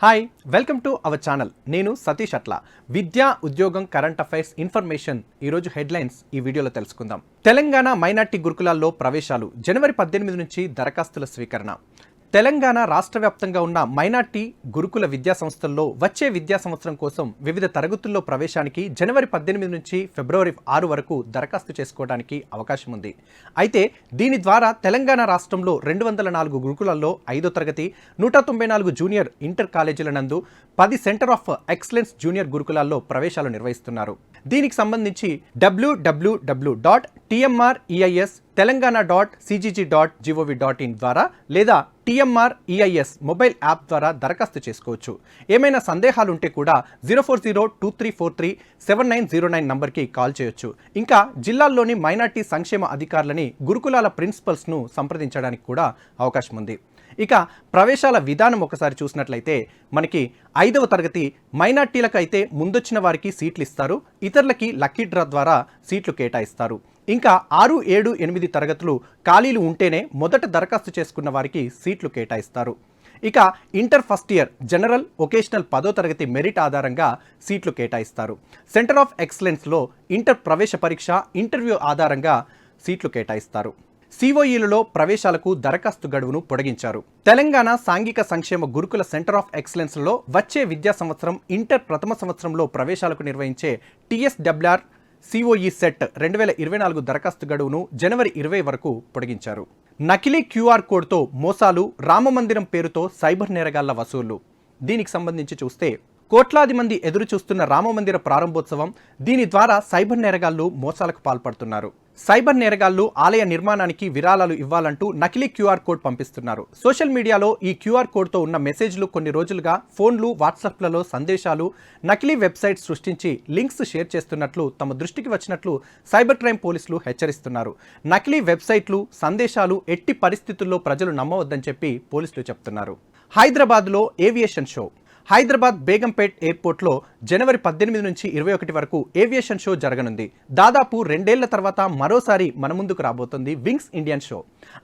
Hi welcome to our channel. నేను సతీష్ అట్ల. విద్యా ఉద్యోగం కరెంట్ అఫైర్స్ ఇన్ఫర్మేషన్ ఈరోజు హెడ్లైన్స్ ఈ వీడియోలో తెలుసుకుందాం. తెలంగాణ మైనార్టీ గురుకులాల్లో ప్రవేశాలు జనవరి 18 నుంచి దరఖాస్తుల స్వీకరణ. తెలంగాణ రాష్ట్ర వ్యాప్తంగా ఉన్న మైనార్టీ గురుకుల విద్యా సంస్థల్లో వచ్చే విద్యా సంవత్సరం కోసం వివిధ తరగతుల్లో ప్రవేశానికి జనవరి 18 నుంచి ఫిబ్రవరి 6 వరకు దరఖాస్తు చేసుకోవడానికి అవకాశం ఉంది. అయితే దీని ద్వారా తెలంగాణ రాష్ట్రంలో 204 గురుకులాల్లో 5వ తరగతి, 194 జూనియర్ ఇంటర్ కాలేజీల నందు 10 సెంటర్ ఆఫ్ ఎక్సలెన్స్ జూనియర్ గురుకులాల్లో ప్రవేశాలు నిర్వహిస్తున్నారు. దీనికి సంబంధించి www.tmreis.telangana.cgg.gov.in ద్వారా లేదా TMREIS మొబైల్ యాప్ ద్వారా దరఖాస్తు చేసుకోవచ్చు. ఏమైనా సందేహాలు ఉంటే కూడా 04023437909 నంబర్కి కాల్ చేయొచ్చు. ఇంకా జిల్లాల్లోని మైనార్టీ సంక్షేమ అధికారులని, గురుకులాల ప్రిన్సిపల్స్ను సంప్రదించడానికి కూడా అవకాశం ఉంది. ఇక ప్రవేశాల విధానం ఒకసారి చూసినట్లయితే మనకి 5వ తరగతి మైనార్టీలకు అయితే ముందొచ్చిన వారికి సీట్లు ఇస్తారు, ఇతరులకి లక్కీ డ్రా ద్వారా సీట్లు కేటాయిస్తారు. ఇంకా 6, 7, 8 తరగతులు ఖాళీలు ఉంటేనే మొదట దరఖాస్తు చేసుకున్న వారికి సీట్లు కేటాయిస్తారు. ఇక inter first year general, vocational 10వ తరగతి మెరిట్ ఆధారంగా సీట్లు కేటాయిస్తారు. సెంటర్ ఆఫ్ ఎక్సలెన్స్లో ఇంటర్ ప్రవేశ పరీక్ష, ఇంటర్వ్యూ ఆధారంగా సీట్లు కేటాయిస్తారు. సిఓఈలలో ప్రవేశాలకు దరఖాస్తు గడువును పొడిగించారు. తెలంగాణ సాంఘిక సంక్షేమ గురుకుల సెంటర్ ఆఫ్ ఎక్సలెన్స్లో వచ్చే విద్యా సంవత్సరం ఇంటర్ ప్రథమ సంవత్సరంలో ప్రవేశాలకు నిర్వహించే TSWR COE సెట్ 2024 దరఖాస్తు గడువును జనవరి 20 వరకు పొడిగించారు. నకిలీ QR కోడ్తో మోసాలు, రామమందిరం పేరుతో సైబర్ నేరగాళ్ల వసూళ్లు. దీనికి సంబంధించి చూస్తే కోట్లాది మంది ఎదురు చూస్తున్న రామమందిర ప్రారంభోత్సవం, దీని ద్వారా సైబర్ నేరగాళ్లు మోసాలకు పాల్పడుతున్నారు. సైబర్ నేరగాళ్లు ఆలయ నిర్మాణానికి విరాళాలు ఇవ్వాలంటూ నకిలీ QR కోడ్ పంపిస్తున్నారు. సోషల్ మీడియాలో ఈ QR కోడ్తో ఉన్న మెసేజ్లు కొన్ని రోజులుగా ఫోన్లు, వాట్సాప్లలో సందేశాలు, నకిలీ వెబ్సైట్ సృష్టించి లింక్స్ షేర్ చేస్తున్నట్లు తమ దృష్టికి వచ్చినట్లు సైబర్ క్రైమ్ పోలీసులు హెచ్చరిస్తున్నారు. నకిలీ వెబ్సైట్లు, సందేశాలు ఎట్టి పరిస్థితుల్లో ప్రజలు నమ్మవద్దని చెప్పి పోలీసులు చెప్తున్నారు. హైదరాబాద్లో ఏవియేషన్ షో. హైదరాబాద్ బేగంపేట్ ఎయిర్పోర్ట్లో జనవరి 18 నుంచి 21 వరకు ఏవియేషన్ షో జరగనుంది. దాదాపు 2 ఏళ్ల తర్వాత మరోసారి మన ముందుకు రాబోతుంది వింగ్స్ ఇండియన్ షో.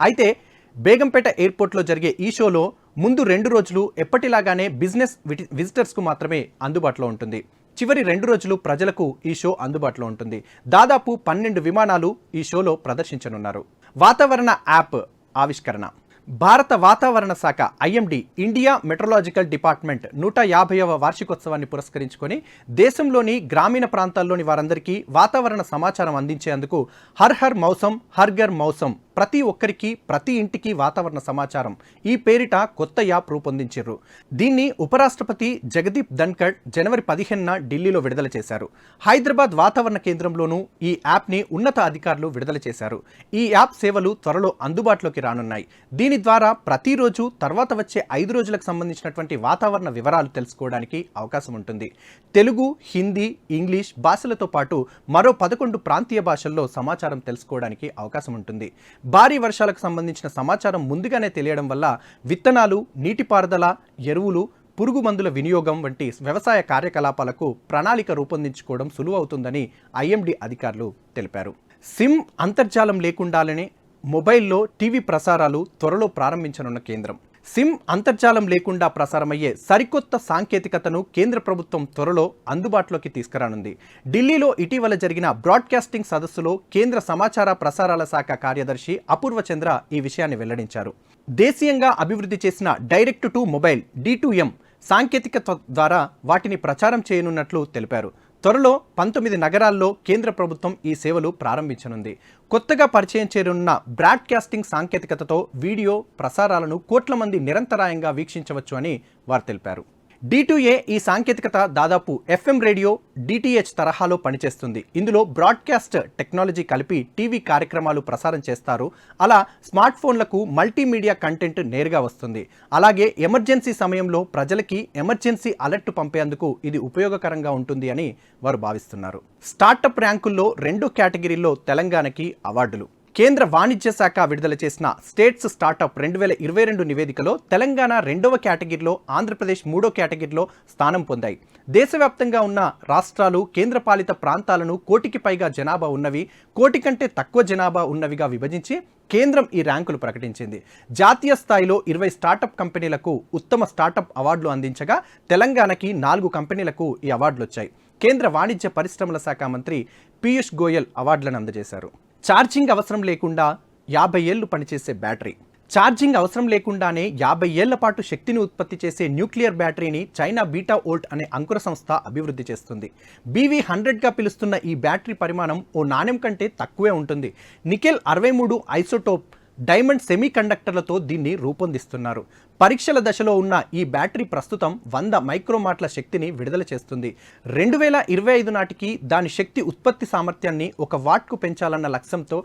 అయితే బేగంపేట ఎయిర్పోర్ట్లో జరిగే ఈ షోలో ముందు 2 రోజులు ఎప్పటిలాగానే బిజినెస్ విజిటర్స్కు మాత్రమే అందుబాటులో ఉంటుంది. చివరి 2 రోజులు ప్రజలకు ఈ షో అందుబాటులో ఉంటుంది. దాదాపు 12 విమానాలు ఈ షోలో ప్రదర్శించనున్నారు. వాతావరణ యాప్ ఆవిష్కరణ. భారత వాతావరణ శాఖ IMD ఇండియా మెట్రలాజికల్ డిపార్ట్మెంట్ 150వ వార్షికోత్సవాన్ని పురస్కరించుకొని దేశంలోని గ్రామీణ ప్రాంతాల్లోని వారందరికీ వాతావరణ సమాచారం అందించేందుకు హర్ హర్ మౌసం హర్ ఘర్ మౌసం, ప్రతి ఒక్కరికి ప్రతి ఇంటికి వాతావరణ సమాచారం, ఈ పేరిట కొత్త యాప్ రూపొందించారు. దీన్ని ఉపరాష్ట్రపతి జగదీప్ ధన్కడ్ జనవరి 15న ఢిల్లీలో విడుదల చేశారు. హైదరాబాద్ వాతావరణ కేంద్రంలోనూ ఈ యాప్ని ఉన్నత అధికారులు విడుదల చేశారు. ఈ యాప్ సేవలు త్వరలో అందుబాటులోకి రానున్నాయి. దీని ద్వారా ప్రతిరోజు తర్వాత వచ్చే 5 రోజులకు సంబంధించినటువంటి వాతావరణ వివరాలు తెలుసుకోవడానికి అవకాశం ఉంటుంది. తెలుగు, హిందీ, ఇంగ్లీష్ భాషలతో పాటు మరో 11 ప్రాంతీయ భాషల్లో సమాచారం తెలుసుకోవడానికి అవకాశం ఉంటుంది. భారీ వర్షాలకు సంబంధించిన సమాచారం ముందుగానే తెలియడం వల్ల విత్తనాలు, నీటిపారుదల, ఎరువులు, పురుగు మందుల వినియోగం వంటి వ్యవసాయ కార్యకలాపాలకు ప్రణాళిక రూపొందించుకోవడం సులువవుతుందని IMD అధికారులు తెలిపారు. సిమ్ అంతర్జాలం లేకుండానే మొబైల్లో టీవీ ప్రసారాలు త్వరలో ప్రారంభించనున్న కేంద్రం. సిమ్ అంతర్జాలం లేకుండా ప్రసారమయ్యే సరికొత్త సాంకేతికతను కేంద్ర ప్రభుత్వం త్వరలో అందుబాటులోకి తీసుకురానుంది. ఢిల్లీలో ఇటీవల జరిగిన బ్రాడ్కాస్టింగ్ సదస్సులో కేంద్ర సమాచార ప్రసారాల శాఖ కార్యదర్శి అపూర్వ చంద్ర ఈ విషయాన్ని వెల్లడించారు. దేశీయంగా అభివృద్ధి చేసిన డైరెక్ట్ టు మొబైల్ D2M సాంకేతికత ద్వారా వాటిని ప్రచారం చేయనున్నట్లు తెలిపారు. త్వరలో 19 నగరాల్లో కేంద్ర ప్రభుత్వం ఈ సేవలు ప్రారంభించనుంది. కొత్తగా పరిచయం చేయనున్న బ్రాడ్కాస్టింగ్ సాంకేతికతతో వీడియో ప్రసారాలను కోట్ల మంది నిరంతరాయంగా వీక్షించవచ్చు అని వారు తెలిపారు. D2A ఈ సాంకేతికత దాదాపు FM రేడియో, DTH తరహాలో పనిచేస్తుంది. ఇందులో బ్రాడ్కాస్ట్ టెక్నాలజీ కలిపి టీవీ కార్యక్రమాలు ప్రసారం చేస్తారు. అలా స్మార్ట్ ఫోన్లకు మల్టీమీడియా కంటెంట్ నేరుగా వస్తుంది. అలాగే ఎమర్జెన్సీ సమయంలో ప్రజలకి ఎమర్జెన్సీ అలర్ట్ పంపేందుకు ఇది ఉపయోగకరంగా ఉంటుంది అని వారు భావిస్తున్నారు. స్టార్టప్ ర్యాంకుల్లో 2 కేటగిరీల్లో తెలంగాణకి అవార్డులు. కేంద్ర వాణిజ్య శాఖ విడుదల చేసిన స్టేట్స్ స్టార్టప్ 2022 నివేదికలో తెలంగాణ 2వ కేటగిరీలో, ఆంధ్రప్రదేశ్ 3వ కేటగిరీలో స్థానం పొందాయి. దేశవ్యాప్తంగా ఉన్న రాష్ట్రాలు, కేంద్రపాలిత ప్రాంతాలను కోటికి పైగా జనాభా ఉన్నవి, కోటి కంటే తక్కువ జనాభా ఉన్నవిగా విభజించి కేంద్రం ఈ ర్యాంకులు ప్రకటించింది. జాతీయ స్థాయిలో 20 స్టార్టప్ కంపెనీలకు ఉత్తమ స్టార్టప్ అవార్డులు అందించగా తెలంగాణకి 4 కంపెనీలకు ఈ అవార్డులు వచ్చాయి. కేంద్ర వాణిజ్య పరిశ్రమల శాఖ మంత్రి పీయూష్ గోయల్ అవార్డులను అందజేశారు. ఛార్జింగ్ అవసరం లేకుండా 50 ఏళ్లు పనిచేసే బ్యాటరీ. ఛార్జింగ్ అవసరం లేకుండానే 50 ఏళ్ల పాటు శక్తిని ఉత్పత్తి చేసే న్యూక్లియర్ బ్యాటరీని చైనా బీటా వోల్ట్ అనే అంకుర సంస్థ అభివృద్ధి చేస్తుంది. BV100గా పిలుస్తున్న ఈ బ్యాటరీ పరిమాణం ఓ నాణెం కంటే తక్కువే ఉంటుంది. నికెల్ 63 ఐసోటోప్ డైమండ్ సెమీ కండక్టర్లతో దీన్ని రూపొందిస్తున్నారు. పరీక్షల దశలో ఉన్న ఈ బ్యాటరీ ప్రస్తుతం 100 మైక్రోమాట్ల శక్తిని విడుదల చేస్తుంది. 2025 నాటికి దాని శక్తి ఉత్పత్తి సామర్థ్యాన్ని 1 వాట్కు పెంచాలన్న లక్ష్యంతో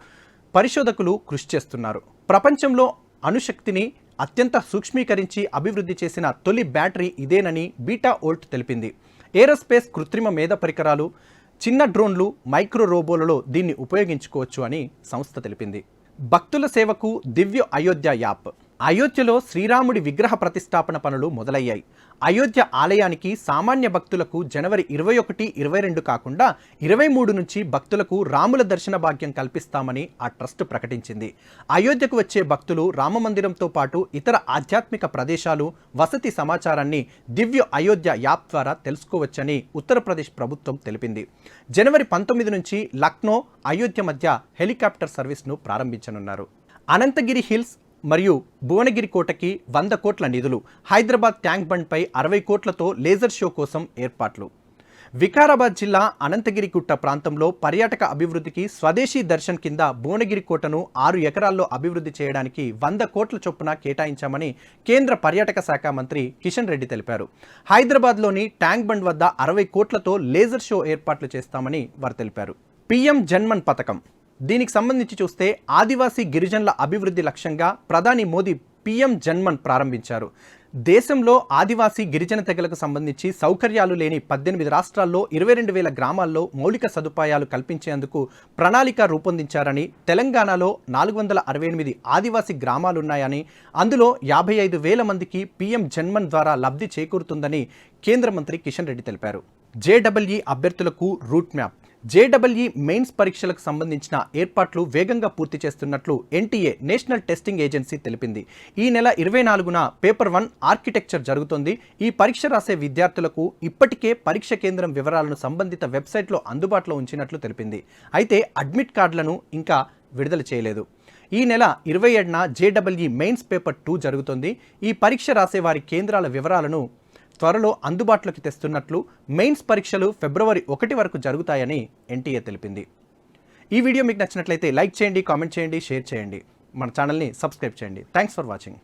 పరిశోధకులు కృషి చేస్తున్నారు. ప్రపంచంలో అణుశక్తిని అత్యంత సూక్ష్మీకరించి అభివృద్ధి చేసిన తొలి బ్యాటరీ ఇదేనని బీటా వోల్ట్ తెలిపింది. ఏరోస్పేస్, కృత్రిమ మేధ పరికరాలు, చిన్న డ్రోన్లు, మైక్రో రోబోలలో దీన్ని ఉపయోగించుకోవచ్చు అని సంస్థ తెలిపింది. భక్తుల సేవకు దివ్య అయోధ్య యాప్. అయోధ్యలో శ్రీరాముడి విగ్రహ ప్రతిష్టాపన పనులు మొదలయ్యాయి. అయోధ్య ఆలయానికి సామాన్య భక్తులకు జనవరి 21, 22 కాకుండా 23 నుంచి భక్తులకు రాముల దర్శన భాగ్యం కల్పిస్తామని ఆ ట్రస్ట్ ప్రకటించింది. అయోధ్యకు వచ్చే భక్తులు రామమందిరంతో పాటు ఇతర ఆధ్యాత్మిక ప్రదేశాలు, వసతి సమాచారాన్ని దివ్య అయోధ్య యాప్ ద్వారా తెలుసుకోవచ్చని ఉత్తరప్రదేశ్ ప్రభుత్వం తెలిపింది. జనవరి 19 నుంచి లక్నో, అయోధ్య మధ్య హెలికాప్టర్ సర్వీస్ను ప్రారంభించనున్నారు. అనంతగిరి హిల్స్ మరియు భువనగిరి కోటకి 100 కోట్ల నిధులు. హైదరాబాద్ ట్యాంక్ బండ్పై 60 కోట్లతో లేజర్ షో కోసం ఏర్పాట్లు. వికారాబాద్ జిల్లా అనంతగిరి గుట్ట ప్రాంతంలో పర్యాటక అభివృద్ధికి స్వదేశీ దర్శన్ కింద భువనగిరి కోటను 6 ఎకరాల్లో అభివృద్ధి చేయడానికి 100 కోట్ల చొప్పున కేటాయించామని కేంద్ర పర్యాటక శాఖ మంత్రి కిషన్ రెడ్డి తెలిపారు. హైదరాబాద్లోని ట్యాంక్ బండ్ వద్ద 60 కోట్లతో లేజర్ షో ఏర్పాట్లు చేస్తామని వారు తెలిపారు. పీఎం జన్మన్ పథకం. దీనికి సంబంధించి చూస్తే ఆదివాసీ గిరిజనుల అభివృద్ధి లక్ష్యంగా ప్రధాని మోదీ పీఎం జన్మన్ ప్రారంభించారు. దేశంలో ఆదివాసీ గిరిజన తెగలకు సంబంధించి సౌకర్యాలు లేని 18 రాష్ట్రాల్లో 22,000 గ్రామాల్లో మౌలిక సదుపాయాలు కల్పించేందుకు ప్రణాళిక రూపొందించారని, తెలంగాణలో 468 ఆదివాసీ గ్రామాలున్నాయని, అందులో 55,000 మందికి పీఎం జన్మన్ ద్వారా లబ్ధి చేకూరుతుందని కేంద్ర మంత్రి కిషన్ రెడ్డి తెలిపారు. JEE అభ్యర్థులకు రూట్ మ్యాప్. JEE మెయిన్స్ పరీక్షలకు సంబంధించిన ఏర్పాట్లు వేగంగా పూర్తి చేస్తున్నట్లు NTA నేషనల్ టెస్టింగ్ ఏజెన్సీ తెలిపింది. ఈ నెల 24న పేపర్ 1 ఆర్కిటెక్చర్ జరుగుతోంది. ఈ పరీక్ష రాసే విద్యార్థులకు ఇప్పటికే పరీక్ష కేంద్రం వివరాలను సంబంధిత వెబ్సైట్లో అందుబాటులో ఉంచినట్లు తెలిపింది. అయితే అడ్మిట్ కార్డులను ఇంకా విడుదల చేయలేదు. ఈ నెల 27న JEE మెయిన్స్ పేపర్ 2 జరుగుతోంది. ఈ పరీక్ష రాసే వారి కేంద్రాల వివరాలను త్వరలో అందుబాటులోకి తెస్తున్నట్లు, మెయిన్స్ పరీక్షలు ఫిబ్రవరి 1 వరకు జరుగుతాయని NTA తెలిపింది. ఈ వీడియో మీకు నచ్చినట్లయితే లైక్ చేయండి, కామెంట్ చేయండి, షేర్ చేయండి. మన ఛానల్ని సబ్స్క్రైబ్ చేయండి. Thanks for watching.